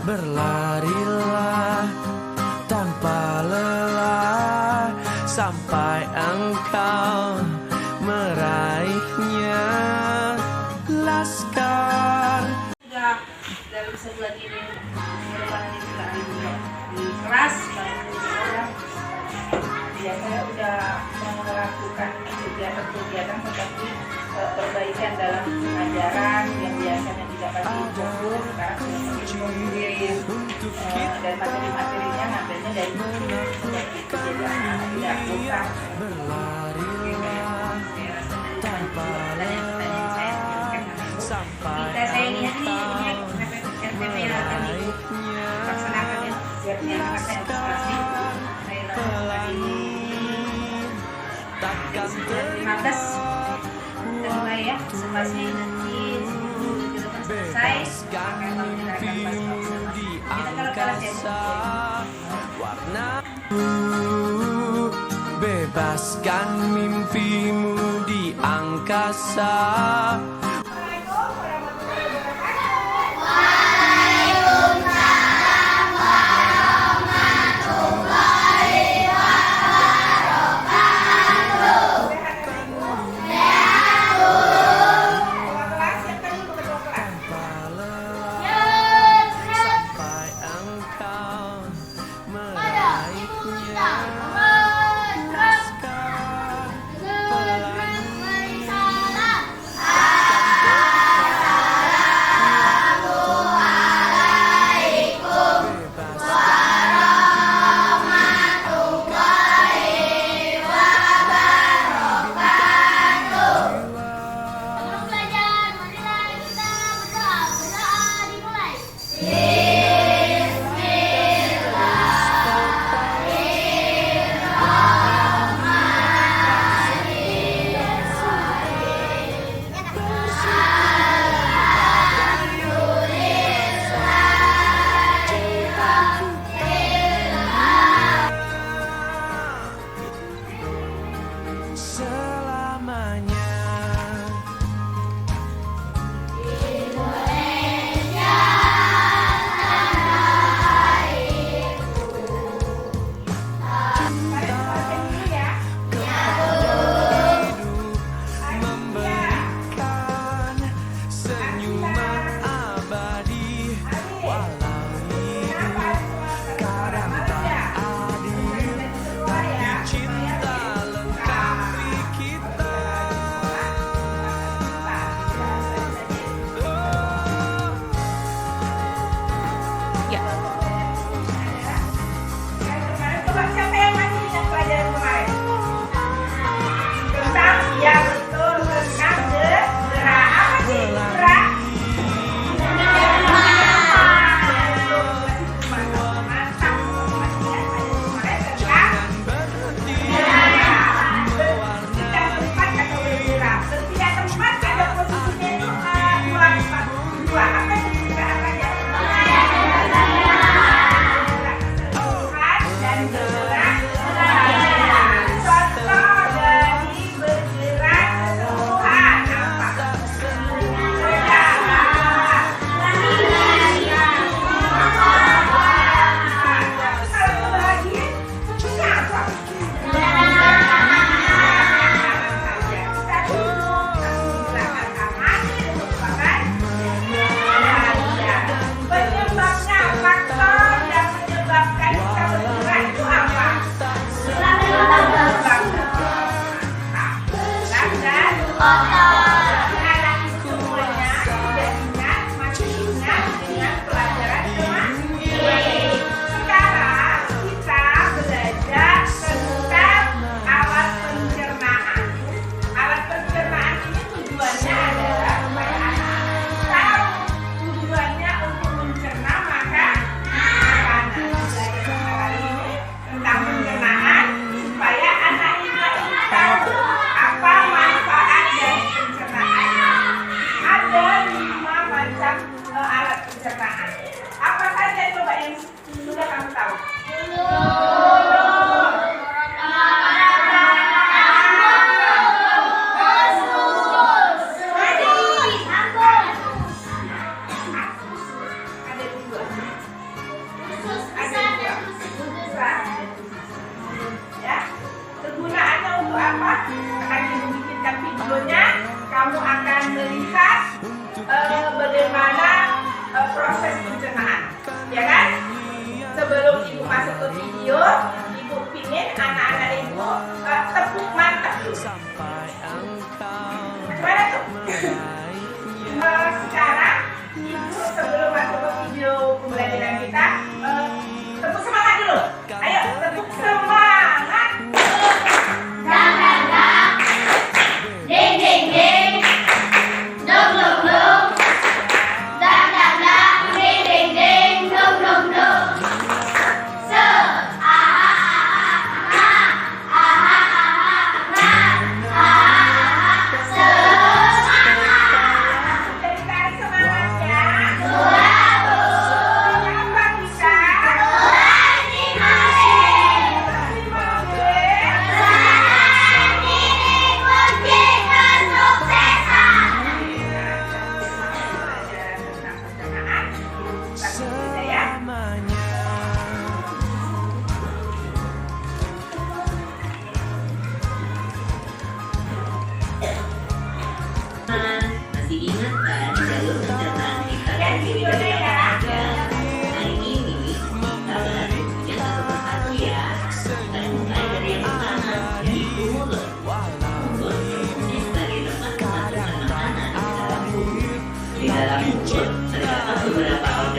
Berlarilah tanpa lelah sampai engkau meraihnya. Laskar sudah dalam sebulan ini merupakan juga keras ya, saya sudah melakukan kegiatan-kegiatan seperti perbaikan dalam pengajaran yang biasanya tidak pasti fokus, sekarang sudah mengirim dan materi-materinya ngambilnya dari buku seperti itu, jadi anak-anak tidak bukan saya lihat nih RPP yang akan dilaksanakan ya, siapnya anak saya antisipasi saya lakukan di 15 kita mulai ya, antisipasi nanti selesai akan menyelenggarakan kita kalau kelas ya bebaskan mimpimu di angkasa.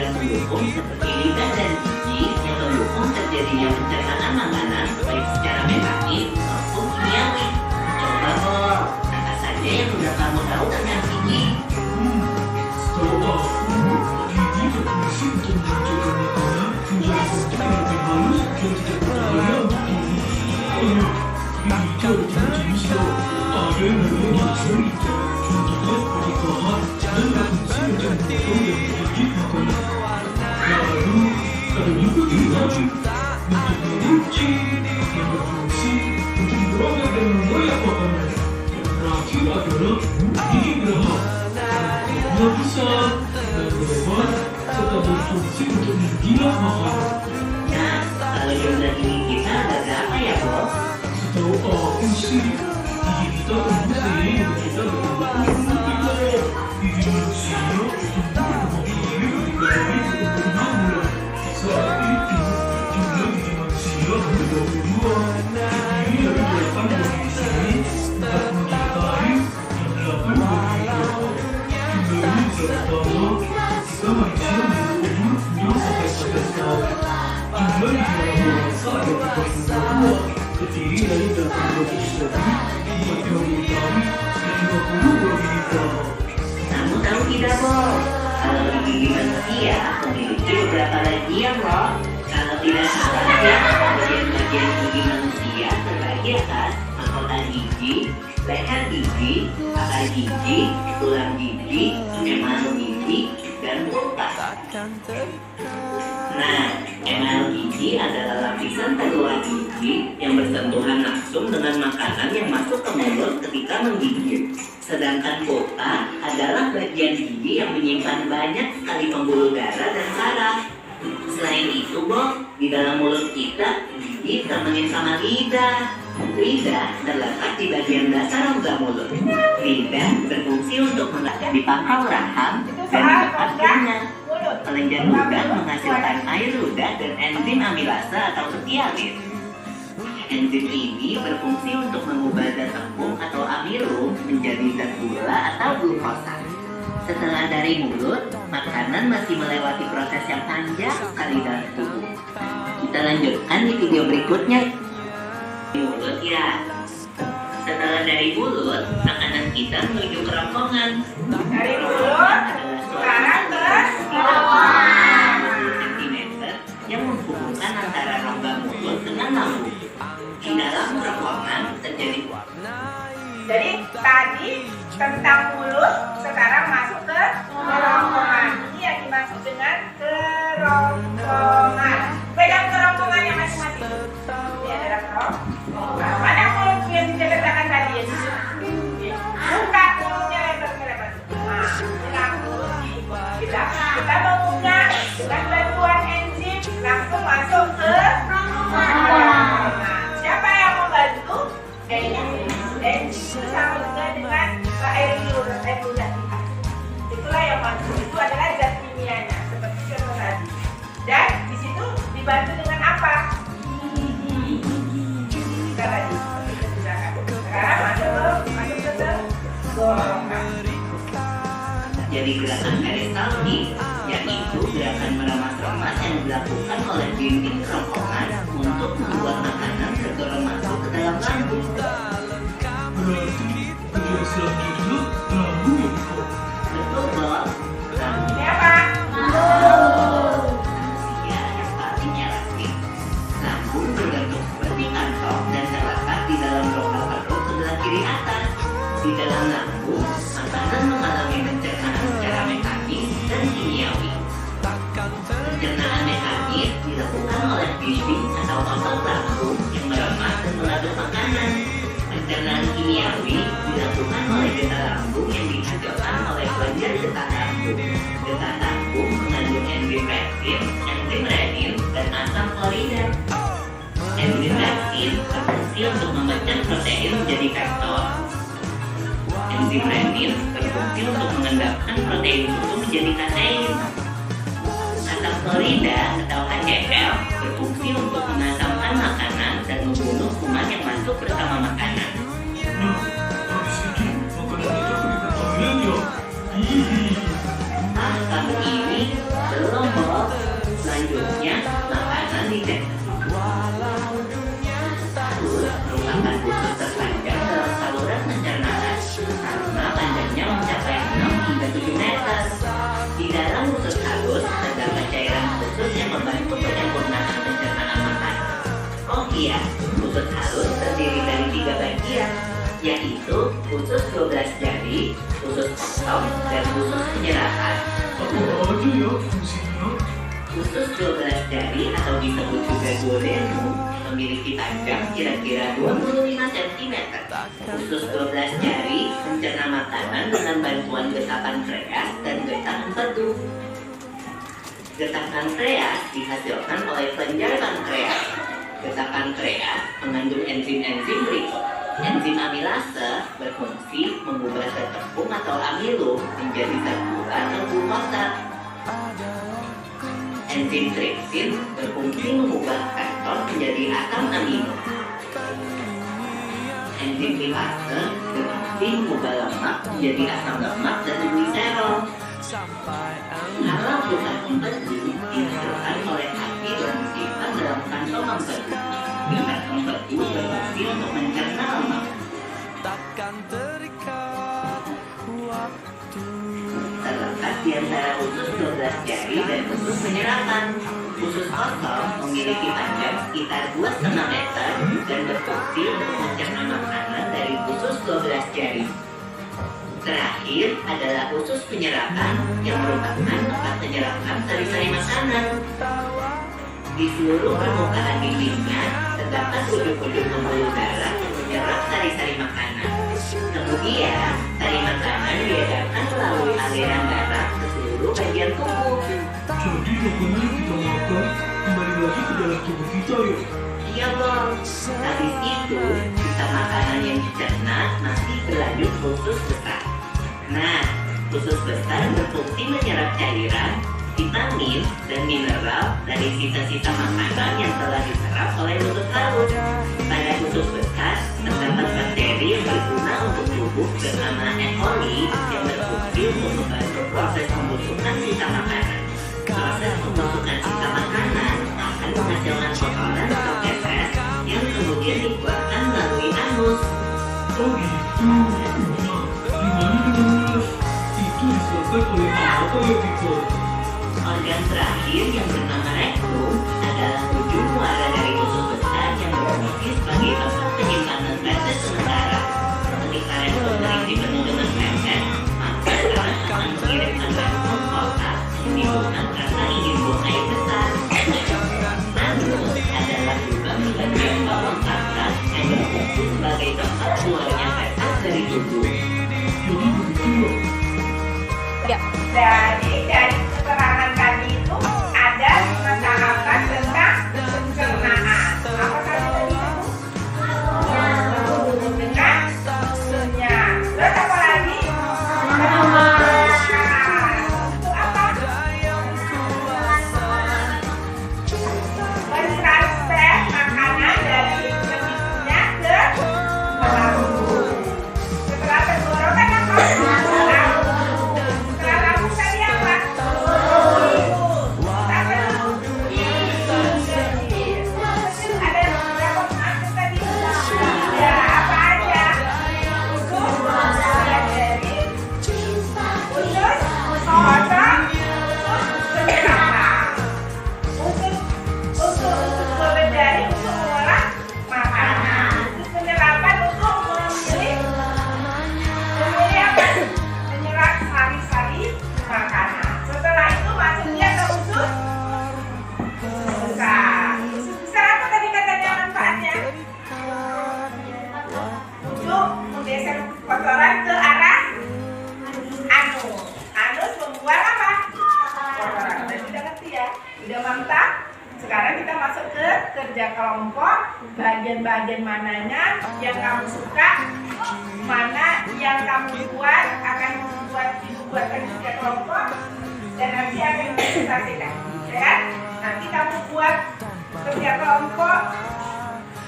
organ pendukung seperti lidah dan gigi yang mendukung terjadinya pencernaan makanan baik secara mekanis maupun kimiawi. Coba Bob, apa saja yang sudah kamu tahu tentang gigi? Setahu aku, gigi berfungsi untuk menjaga makanan menjadi bentuk yang lebih halus dan tidak berbahaya untuk tubuh. Gigi itu ada tiga jenis loh. Ada yang namanya suri, contohnya seperti pahat dan berfungsi untuk memotong dan menggigit makanan. Lalu, ada juga gigi racun untuk mengunci yang berfungsi untuk merobek dan mengoyak makanan. Dan terakhir adalah gigi geraham. Yang besar dan lebar serta berfungsi untuk menggilas makanan. Nah, kalau jumlah gigi kita ada berapa ya Bob? Setahu aku sih, gigi kita tumbuh seiring dengan kita bertambah umur kita. Gigi manusia tumbuh 2 kali ketika bayi berumur 6 bulan. Saat itu, jumlah gigi manusia ada 22. Terdiri dari 8 buah gigi seri, 4 gigi taring, dan 8 buah gigi geraham. Jumlah ini bisa bertambah ketika manusia berumur 6 sampai 11 tahun. Jumlah gigi orang dewasa ada 32, terdiri dari 8 buah gigi seri, 4 buah gigi taring, dan 50 buah gigi geraham. Kamu tahu tidak Bob? Kalau di gigi manusia memiliki beberapa bagian loh. Kalau tidak salah ya, bagian-bagian gigi manusia terbagi atas mahkota gigi, leher gigi, akar gigi, tulang gigi, emal gigi, dan pulpa. Nah, emal gigi adalah lapisan terluar gigi yang bersentuhan langsung dengan makanan yang masuk ke mulut ketika menggigit. Sedangkan pulpa adalah bagian gigi yang menyimpan banyak sekali pembuluh darah dan saraf. Selain itu, Bob, di dalam mulut kita, gigi temenin sama lidah. Lidah terletak di bagian dasar rongga mulut. Lidah berfungsi untuk di pangkal rahang dan di dekat telinga. Kelenjar ludah menghasilkan air ludah dan enzim amilase atau setiamin. Enzim ini berfungsi untuk mengubah zat tepung atau amirum menjadi zat gula atau glukosa. Setelah dari mulut, makanan masih melewati proses yang panjang sekali dalam tubuh. Kita lanjutkan di video berikutnya. Mulut ya. Setelah dari mulut, makanan kita menuju kerongkongan. Dari mulut, sekarang ke kerongkongan. Sentimeter yang menghubungkan antara rongga mulut dengan lambung. Di dalam kerongkongan terjadi. Jadi tadi tentang mulut, sekarang masuk ke kerongkongan. Ini yang dimaksud dengan kerongkongan. Pegang kerongkongannya masing-masing. Ini adalah kerongkongan. Mana mulut yang diceritakan tadi ya? Buka mulutnya lebar-lebar. Nah, buka mulut. Kita membuka dengan bantuan enzim langsung masuk ke kerongkongan. Siapa yang membantu? Enzim sama juga dengan air ludah kita. Itulah yang masuk. Itu adalah zat kimianya seperti contoh tadi. Dan di situ dibantu dengan apa? Kita tadi sekarang masuk ke kerongkongan. Jadi gerakan peristaltik, yaitu gerakan meremas-remas yang dilakukan oleh dinding kerongkongan untuk membuat makanan segera masuk ke dalam lambung. Berarti bagian selanjutnya lambung ya Bob? Betul Bob. Ini apa? Manusia yang paling elastis. Lambung berbentuk seperti kantong dan terletak di dalam rongga perut sebelah kiri atas. Di dalam lambung, makanan mengalami pencernaan secara mekanis dan kimiawi. Pencernaan mekanis dilakukan oleh dinding atau otot lambung yang meremas dan meladuk makanan. Pencernaan kimiawi dilakukan oleh getah lambung yang dihasilkan oleh kelenjar getah lambung. Getah lambung mengandung enzim peptin, enzim renin, dan asam klorida. Enzim peptin berfungsi untuk memecah protein menjadi vektor. Enzim renin berfungsi untuk mengendapkan protein susu menjadi kasein. Asam klorida atau HCl berfungsi untuk mengasamkan makanan dan membunuh kuman yang masuk bersama makanan. Nah, habis itu makanan kita pergi ke toilet ya? Kamu ini belum membantu penyempurnaan pencernaan makanan. Oh iya, usus halus terdiri dari 3 bagian, yaitu usus 12 jari, usus kosong, dan usus penyerapan. Apa aja ya fungsinya? Usus 12 jari atau disebut juga duodenum memiliki panjang kira-kira 25 cm. Usus 12 jari mencerna makanan dengan bantuan getah pankreas dan getah empedu. Getah pankreas dihasilkan oleh kelenjar pankreas. Getah pankreas mengandung enzim-enzim berikut. Enzim amilase berfungsi mengubah zat tepung atau amilum menjadi zat gula atau glukosa. Enzim tripsin berfungsi mengubah keton menjadi asam amino. Enzim lipase berfungsi mengubah lemak menjadi asam lemak dan gliserol. Kalau getah empedu dihasilkan oleh hati dan disimpan dalam kantong empedu. Getah empedu berfungsi untuk mencerna lemak. takkan terikat waktu. Terletak di antara usus 12 jari dan usus penyerapan. Usus kosong memiliki panjang sekitar 2,5 meter dan berfungsi untuk mencerna makanan dari usus 12 jari. Terakhir adalah usus penyerapan yang merupakan tempat penyerapan sari-sari makanan. Di seluruh permukaan dindingnya terdapat ujung-ujung pembuluh darah yang menyerap sari-sari makanan. Kemudian, sari makanan diedarkan melalui aliran darah ke seluruh bagian tubuh. Jadi makanan yang kita makan kembali lagi ke dalam tubuh kita ya? Iya bang, habis itu sisa makanan yang dicerna masih berlanjut ke usus besar. Nah, usus besar berfungsi menyerap cairan, vitamin, dan mineral dari sisa-sisa makanan yang telah diserap oleh usus halus. Pada usus besar terdapat bakteri yang berguna untuk tubuh bernama E. coli yang berfungsi untuk membantu proses pembusukan sisa makanan. Proses pembusukan sisa makanan akan menghasilkan kotoran atau feses yang kemudian dikeluarkan melalui anus. Oh gitu. Nah, gimana dengannya? Itu disebabkan oleh apa ya Victor? Organ terakhir yang bernama rektum adalah ujung muara dari usus besar yang berfungsi sebagai tempat penyimpanan feses sementara. Ketika rektum terisi penuh dengan feses, maka darah akan mengirimkan rektum otak menimbulkan rasa ingin buang air besar. Anus adalah lubang di bagian bawah sakral yang berfungsi sebagai tempat keluarnya feses dari tubuh. Jadi begitu ya? Dari keterangan tadi itu ada tahapan tentang pencernaan. Apa tadi itu? Dengan susunya. Terus apa lagi? Itu apa? Mentransfer makanan dari penyusunya ke lambung. Setelah tenggorokan apa? Kotoran ke arah anus. Anus membuang apa? Kotoran. Udah ngerti ya? Udah mantap? Sekarang kita masuk ke kerja kelompok. Bagian-bagian mananya yang kamu suka, mana yang kamu buat akan dibuatkan kerja kelompok dan nanti akan dipresentasikan. Ya? Nanti kamu buat kerja kelompok.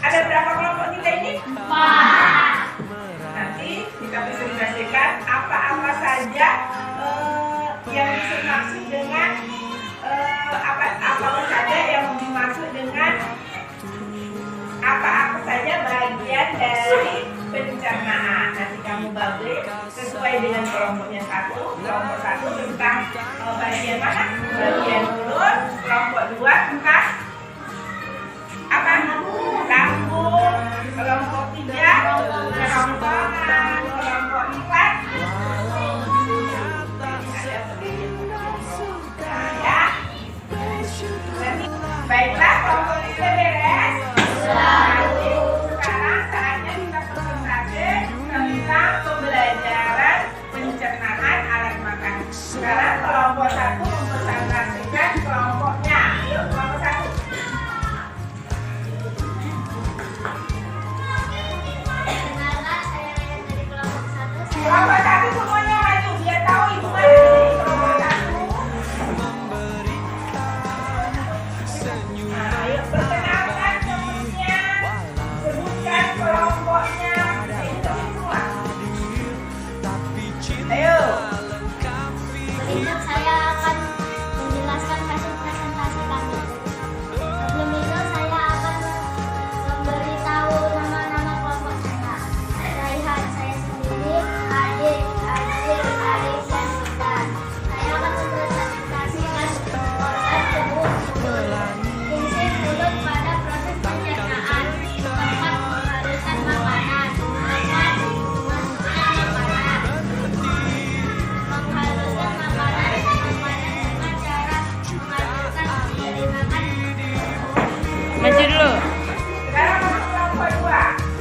Ada berapa kelompok kita ini? 4. Nanti kita presentasikan apa-apa saja yang dimaksud dengan apa-apa saja yang dimaksud dengan apa-apa saja bagian dari pencernaan. Nanti kamu bagi sesuai dengan kelompoknya satu. Kelompok 1 tentang bagian mana? Bagian mulut. Kelompok 2 Baiklah, kelompok kita beres. Sekarang saatnya kita konsentrasi tentang pembelajaran pencernaan alat makan. Sekarang kelompok 1 mempresentasikan kelompoknya. Yuk, kelompok 1. Kelompok 1 semuanya maju, biar tahu ibu mana nih. Kelompok 1. Nah, ayo perkenalkan temannya. Sebutkan kelompoknya. Ini semua. Ayo. Berikut saya akan menjelaskan hasil presentasi kami. Sebelum itu saya akan memberitahu nama-nama kelompok saya. Raihan, saya sendiri, adik, dan Sinta. Saya akan mempresentasikan organ tubuh fungsi mulut pada proses pencernaan, tempat menghaluskan makanan, tempat memasukkan makanan, menghaluskan makanan dengan cara menghaluskan dari makan. Maju dulu. Sekarang masuk kelompok 2.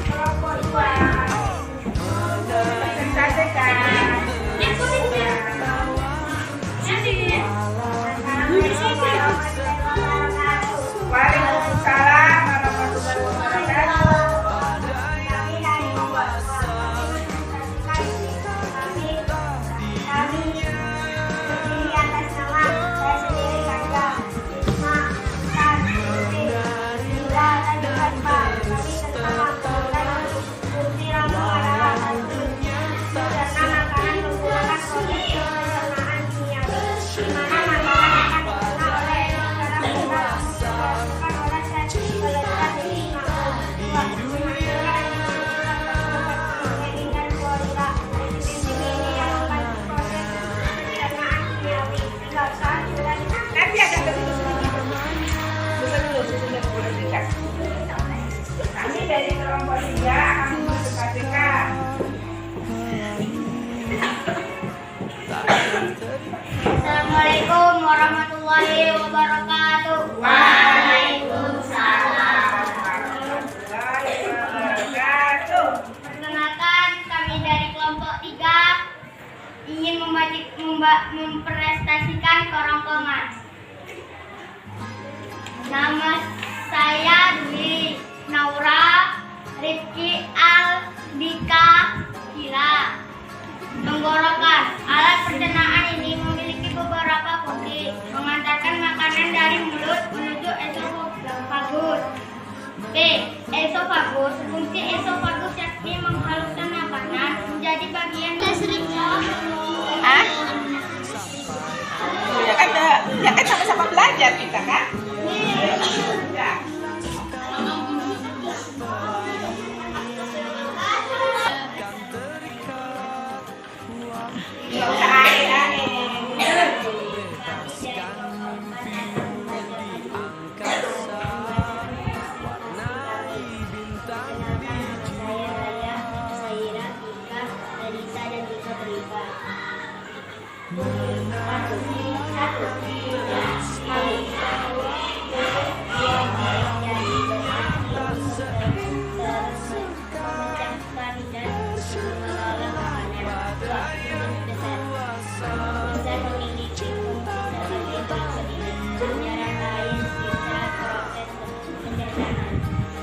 Kelompok 2. Presentasikan. Waalaikumsalam warahmatullahi wabarakatuh. Kami dari kelompok 2 kami berdiri atas nama saya sendiri Kanja, Isma, Tan, Siti, Indra, dan Irfa. Kami bersama kemudian fungsi rambut adalah satu pencernaan makanan menggunakan proses pencernaan kimiawi, di mana makanan akan dicerna oleh cara kita dilakukan oleh sel pelezat di makhluk. Dan gorila. Enzim ini yang membantu proses pencernaan kimiawi. Tinggal satu dan Nanti akan begitu sedikit. Dulu dekat. Kami dari kelompok 3 akan mempresentasikan. Assalamualaikum warahmatullahi wabarakatuh. Waalaikumsalam. Warahmatullahi wabarakatuh. Perkenalkan, kami dari kelompok 3 ingin mempresentasikan kerongkongan. Nama saya Dwi Naura Rifki Aldika Gila. Tenggorokan. Alat pencernaan ini memiliki beberapa fungsi, mengantarkan makanan dari mulut menuju esofagus. B. Esofagus. Fungsi esofagus yakni menghaluskan makanan menjadi bagian Ya kan sama-sama belajar kita kan? Ya. Nggak usah aneh-aneh.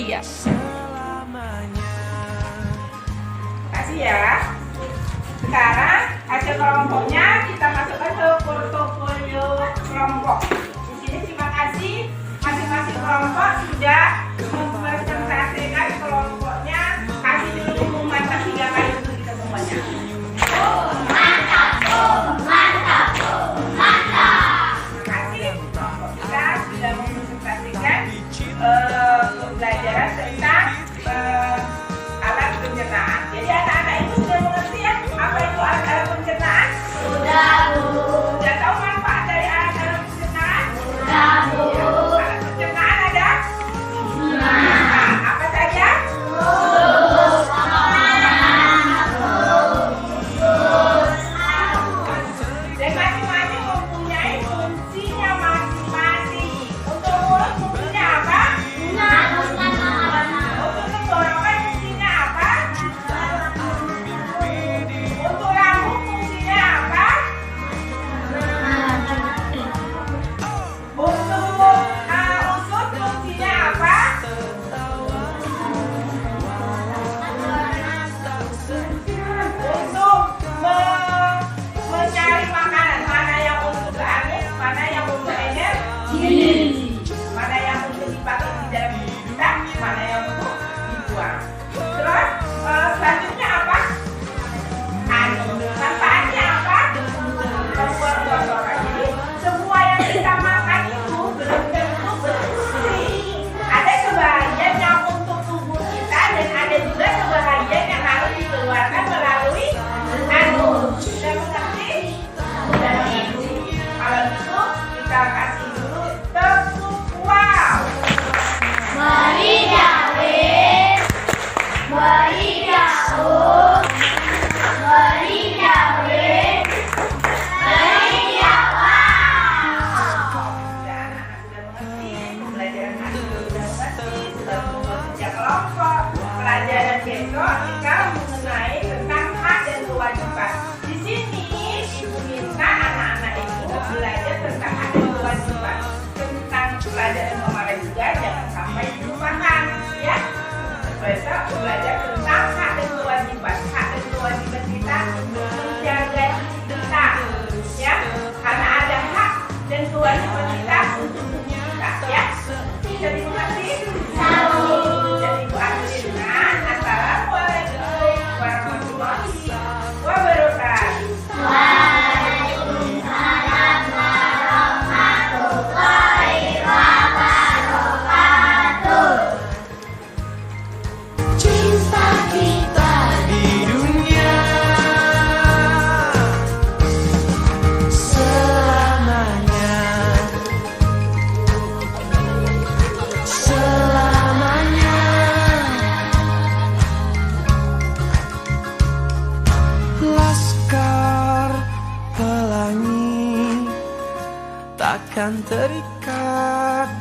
Iya. Kasih ya. Sekarang hasil kelompoknya kita masukkan ke portofolio kelompok. Di sini terima kasih masing-masing kelompok sudah mempresentasikan kelompoknya. Kasih dulu pengumuman 3 kali untuk kita semuanya. Terima kasih kelompok kita sudah mempresentasikan pembelajaran tentang alat pencernaan. Jadi anak-anak itu sudah mengerti ya apa itu alat pencernaan? Sudah, Bu. Sudah tahu manfaat dari alat pencernaan? Sudah, Bu. Alat pencernaan ada? 5. Mana yang untuk dipakai di dalam hidup kita, mana yang untuk dibuang. Terus selanjutnya apa? Manfaatnya apa? Membuat kotoran. Jadi semua yang kita makan itu belum tentu berfungsi. Ada sebagian yang untuk tubuh kita dan ada juga sebagian yang harus dikeluarkan melalui anus. Sudah mengerti? Sudah mengerti. Kalau gitu kita kasih dulu tepuk wow. Mari Dawin, mari Daud, mari Dawin, mari Daud. Sudah anak-anak sudah mengerti, pembelajaran hari ini sudah mengerti, sudah bekerja kelompok. Pelajaran besok kita mengenai tentang hak dan kewajiban. Di sini Ibu minta anak-anak itu belajar tentang hak dan kewajiban. Tentang pelajaran kemarin juga jangan sampai dilupakan, ya. Besok belajar tentang hak dan kewajiban. Hak dan kewajiban kita untuk menjaga diri kita, ya. Karena ada hak dan kewajiban kita untuk tubuh kita, ya. Bisa dimengerti? Jadi Ibu akhiri dengan Assalamualaikum warahmatullahi wabarakatuh. Waalaikumsalam warahmatullahi wabarakatuh. Cinta kita di dunia selamanya, selamanya. Laskar pelangi takkan terikat.